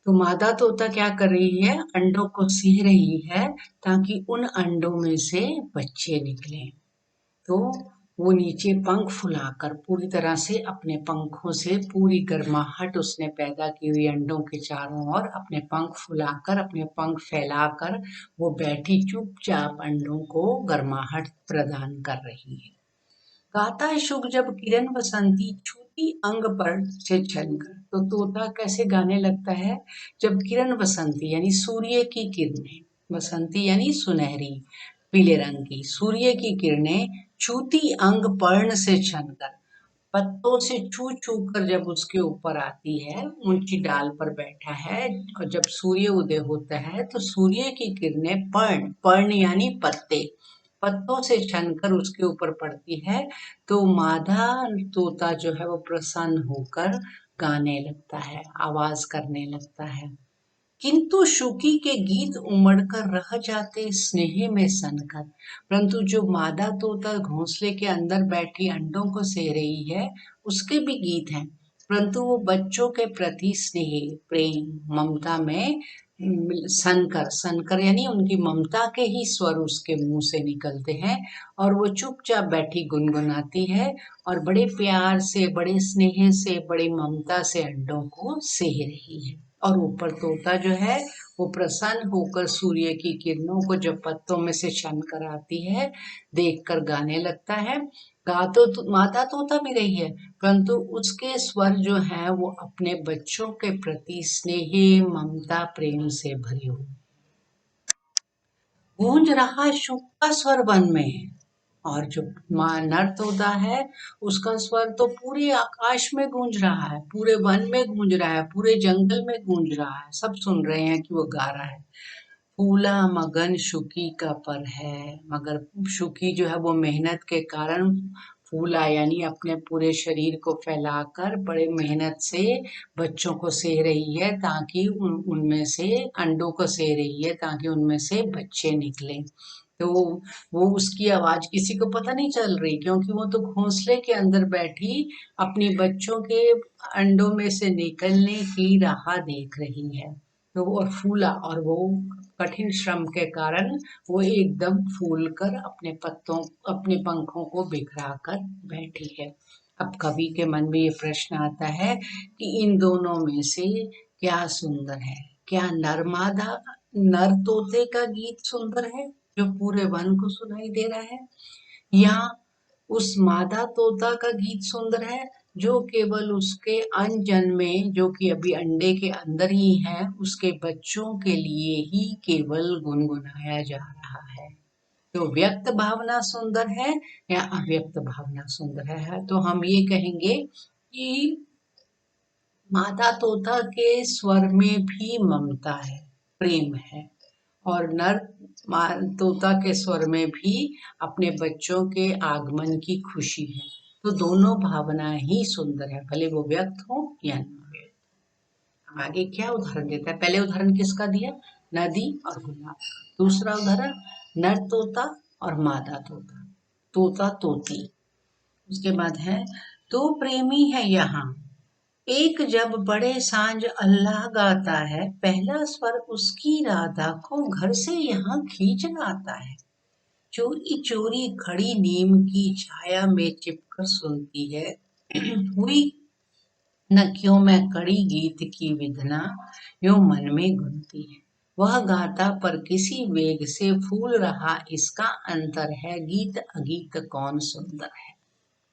तो मादा तोता क्या कर रही है, अंडों को सिह रही है ताकि उन अंडों में से बच्चे निकलें। तो वो नीचे पंख फुलाकर पूरी तरह से अपने पंखों से पूरी गर्माहट उसने पैदा की हुई अंडों के चारों ओर अपने पंख फुलाकर अपने पंख फैलाकर वो बैठी चुपचाप अंडों को गर्माहट प्रदान कर रही है। गाता है शुक जब किरण बसंती छूती अंग पर से छनकर। तो तोता कैसे गाने लगता है, जब किरण बसंती यानी सूर्य की किरणें, बसंती यानी सुनहरी पीले रंग की सूर्य की किरणें छूती अंग पर्ण से छनकर, पत्तों से छू छू कर जब उसके ऊपर आती है, ऊंची डाल पर बैठा है और जब सूर्य उदय होता है तो सूर्य की किरणें पर्ण, पर्ण यानी पत्ते, पत्तों से छनकर उसके ऊपर पड़ती है। तो मादा तोता जो है वो प्रसन्न होकर गाने लगता है, आवाज करने लगता है। किंतु शुकी के गीत उमड़कर रह जाते स्नेह में सनकर। परंतु जो मादा तोता घोंसले के अंदर बैठी अंडों को सेह रही है, उसके भी गीत हैं, परंतु वो बच्चों के प्रति स्नेह, प्रेम, ममता में सनकर, सनकर यानी उनकी ममता के ही स्वर उसके मुंह से निकलते हैं और वो चुपचाप बैठी गुनगुनाती है और बड़े प्यार से, बड़े स्नेह से, बड़ी ममता से अंडों को सेह रही है। और ऊपर तोता जो है वो प्रसन्न होकर सूर्य की किरणों को जब पत्तों में से छन कर आती है, देखकर गाने लगता है। गा तो माता तोता भी रही है, परंतु उसके स्वर जो हैं वो अपने बच्चों के प्रति स्नेह, ममता, प्रेम से भरे हुए। गूंज रहा शुक का स्वर वन में, और जो नर तोता है उसका स्वर तो पूरे आकाश में गूंज रहा है, पूरे वन में गूंज रहा है, पूरे जंगल में गूंज रहा है, सब सुन रहे हैं कि वो गा रहा है। फूला मगन शुकी का पर है, मगर शुकी जो है वो मेहनत के कारण फूला यानी अपने पूरे शरीर को फैलाकर बड़े मेहनत से बच्चों को सेह रही है ताकि उनमें से अंडों को सेह रही है ताकि उनमें से बच्चे निकले। तो वो उसकी आवाज किसी को पता नहीं चल रही, क्योंकि वो तो घोंसले के अंदर बैठी अपने बच्चों के अंडों में से निकलने की राह देख रही है। तो वो और फूला, और वो कठिन श्रम के कारण वो एकदम फूल कर अपने पत्तों, अपने पंखों को बिखरा कर बैठी है। अब कवि के मन में ये प्रश्न आता है कि इन दोनों में से क्या सुंदर है, क्या नरमादा नर तोते का गीत सुंदर है जो पूरे वन को सुनाई दे रहा है, या उस मादा तोता का गीत सुंदर है जो केवल उसके अनजन्मे, जो कि अभी अंडे के अंदर ही है, उसके बच्चों के लिए ही केवल गुनगुनाया जा रहा है। तो व्यक्त भावना सुंदर है या अव्यक्त भावना सुंदर है, तो हम ये कहेंगे कि मादा तोता के स्वर में भी ममता है, प्रेम है, और नर तोता के स्वर में भी अपने बच्चों के आगमन की खुशी है। तो दोनों भावनाएं ही सुंदर है, भले वो व्यक्त हो या न व्यक्त। हम आगे क्या उदाहरण देता है, पहले उदाहरण किसका दिया, नदी और गुलाब। दूसरा उदाहरण नर तोता और मादा तोता, तोता तोती। उसके बाद है, दो प्रेमी है यहाँ, एक जब बड़े सांझ अल्लाह गाता है, पहला स्वर उसकी राधा को घर से यहाँ खींच लाता है। चोरी चोरी खड़ी नीम की छाया में छिपकर सुनती है, हुई न क्यों मैं कड़ी गीत की विधना, यूं मन में गुनती है। वह गाता पर किसी वेग से फूल रहा, इसका अंतर है गीत अगीत कौन सुंदर है।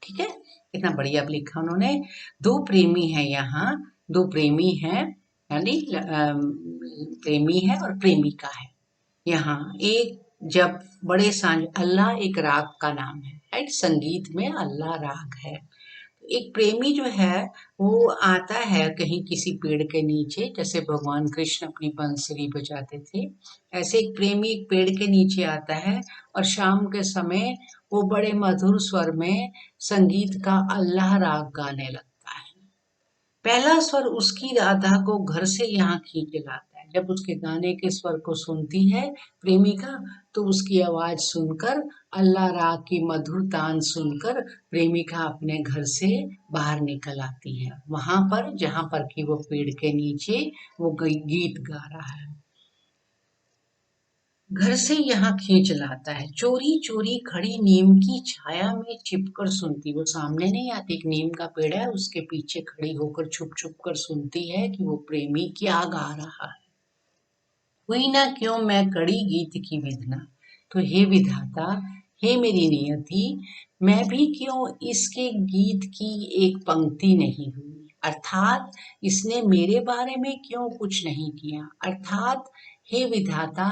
ठीक है, कितना बढ़िया लिखा उन्होंने। दो प्रेमी है यहाँ, दो प्रेमी है यानी प्रेमी है और प्रेमिका है। यहाँ एक जब बड़े सांझ, अल्लाह एक राग का नाम है, राइट, संगीत में अल्लाह राग है। एक प्रेमी जो है वो आता है कहीं किसी पेड़ के नीचे, जैसे भगवान कृष्ण अपनी बंसुरी बजाते थे, ऐसे एक प्रेमी एक पेड़ के नीचे आता है और शाम के समय वो बड़े मधुर स्वर में संगीत का अल्लाह राग गाने लगता है। पहला स्वर उसकी राधा को घर से यहाँ खींच लाता है। जब उसके गाने के स्वर को सुनती है प्रेमिका, तो उसकी आवाज सुनकर, अल्लाह राग की मधुर तान सुनकर प्रेमिका अपने घर से बाहर निकल आती है, वहां पर जहां पर कि वो पेड़ के नीचे वो गीत गा रहा है। घर से यहाँ खींच लाता है, चोरी चोरी खड़ी नीम की छाया में छिपकर सुनती। वो सामने नहीं आती, एक नीम का पेड़ है उसके पीछे खड़ी होकर छुप छुप कर सुनती है कि वो प्रेमी क्या गा रहा है। हुई ना क्यों मैं कड़ी गीत की विधना, तो हे विधाता, हे मेरी नियति, मैं भी क्यों इसके गीत की एक पंक्ति नहीं हुई, अर्थात इसने मेरे बारे में क्यों कुछ नहीं किया, अर्थात हे विधाता,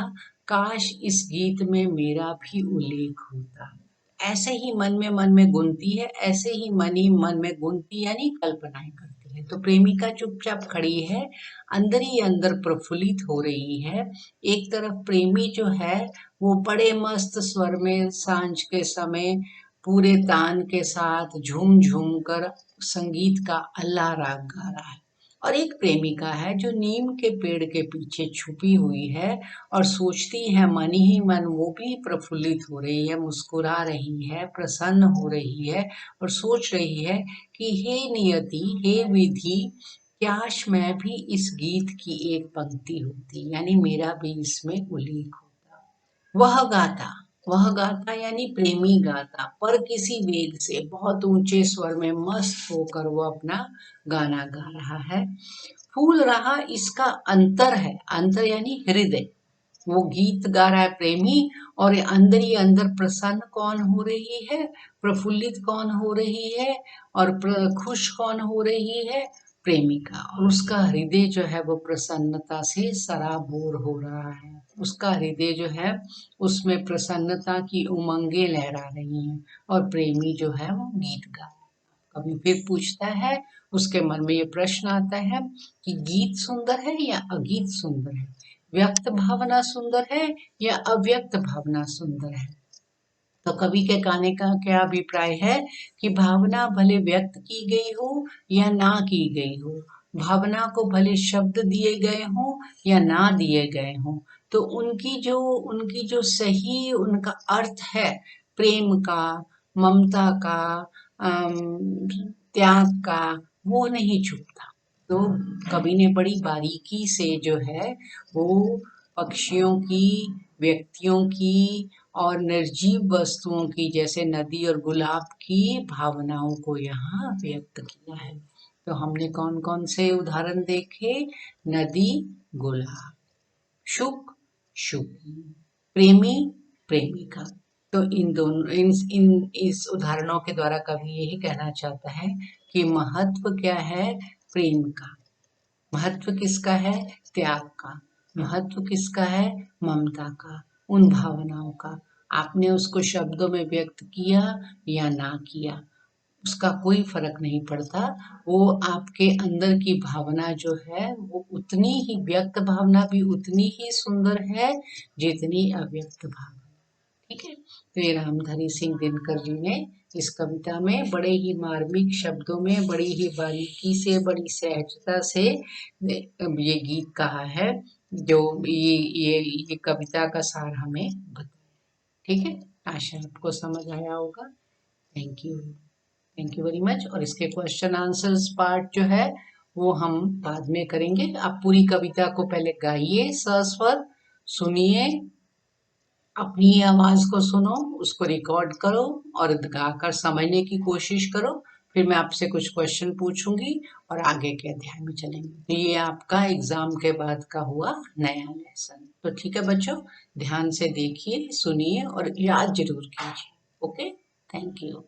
काश इस गीत में मेरा भी उल्लेख होता। ऐसे ही मन में गुनती है, ऐसे ही मन में गुनती यानी कल्पनाएं करती है। तो प्रेमिका चुपचाप खड़ी है, अंदर ही अंदर प्रफुल्लित हो रही है। एक तरफ प्रेमी जो है वो बड़े मस्त स्वर में सांझ के समय पूरे तान के साथ झूम झूम कर संगीत का अल्लाह राग गा रहा है, और एक प्रेमिका है जो नीम के पेड़ के पीछे छुपी हुई है और सोचती है मन ही मन, वो भी प्रफुल्लित हो रही है, मुस्कुरा रही है, प्रसन्न हो रही है और सोच रही है कि हे नियति, हे विधि, काश मैं भी इस गीत की एक पंक्ति होती, यानी मेरा भी इसमें उल्लेख होता। वह गाता यानी प्रेमी गाता, पर किसी वेग से बहुत ऊंचे स्वर में मस्त होकर वो अपना गाना गा रहा है। फूल रहा इसका अंतर है, अंतर यानी हृदय। वो गीत गा रहा है प्रेमी, और अंदर ही अंदर प्रसन्न कौन हो रही है, प्रफुल्लित कौन हो रही है, और खुश कौन हो रही है, प्रेमिका। और उसका हृदय जो है वो प्रसन्नता से सराबोर हो रहा है, उसका हृदय जो है उसमें प्रसन्नता की उमंगे लहरा रही हैं, और प्रेमी जो है वो गीत गा रहा है। कभी फिर पूछता है, उसके मन में ये प्रश्न आता है कि गीत सुंदर है या अगीत सुंदर है, व्यक्त भावना सुंदर है या अव्यक्त भावना सुंदर है। तो कवि के कहने का क्या अभिप्राय है कि भावना भले व्यक्त की गई हो या ना की गई हो, भावना को भले शब्द दिए गए हों या ना दिए गए हों, तो उनकी जो सही उनका अर्थ है, प्रेम का, ममता का, त्याग का, वो नहीं छुपता। तो कवि ने बड़ी बारीकी से जो है वो पक्षियों की, व्यक्तियों की और निर्जीव वस्तुओं की, जैसे नदी और गुलाब की भावनाओं को यहाँ व्यक्त किया है। तो हमने कौन कौन से उदाहरण देखे? नदी, गुलाब, शुक, शुकी, प्रेमी, प्रेमिका। तो इन दोनों इस उदाहरणों के द्वारा कवि यही कहना चाहता है कि महत्व क्या है प्रेम का, महत्व किसका है त्याग का, महत्व किसका है ममता का, उन भावनाओं का। आपने उसको शब्दों में व्यक्त किया या ना किया, उसका कोई फर्क नहीं पड़ता। वो आपके अंदर की भावना जो है वो उतनी ही, व्यक्त भावना भी उतनी ही सुंदर है जितनी अव्यक्त भावना। ठीक है। तो ये रामधारी सिंह दिनकर जी ने इस कविता में बड़े ही मार्मिक शब्दों में, बड़ी ही बारीकी से, बड़ी सहजता से ये गीत कहा है, जो ये कविता का सार हमें बताया। ठीक है, आशा आपको समझ आया होगा। Thank you very much. और इसके क्वेश्चन आंसर्स पार्ट जो है वो हम बाद में करेंगे। आप पूरी कविता को पहले गाइए, सस्वर सुनिए, अपनी आवाज को सुनो, उसको रिकॉर्ड करो और गाकर समझने की कोशिश करो। फिर मैं आपसे कुछ क्वेश्चन पूछूंगी और आगे के अध्याय में चलेंगे। तो ये आपका एग्जाम के बाद का हुआ नया लेसन। तो ठीक है बच्चों, ध्यान से देखिए, सुनिए और याद जरूर कीजिए। Okay, thank you.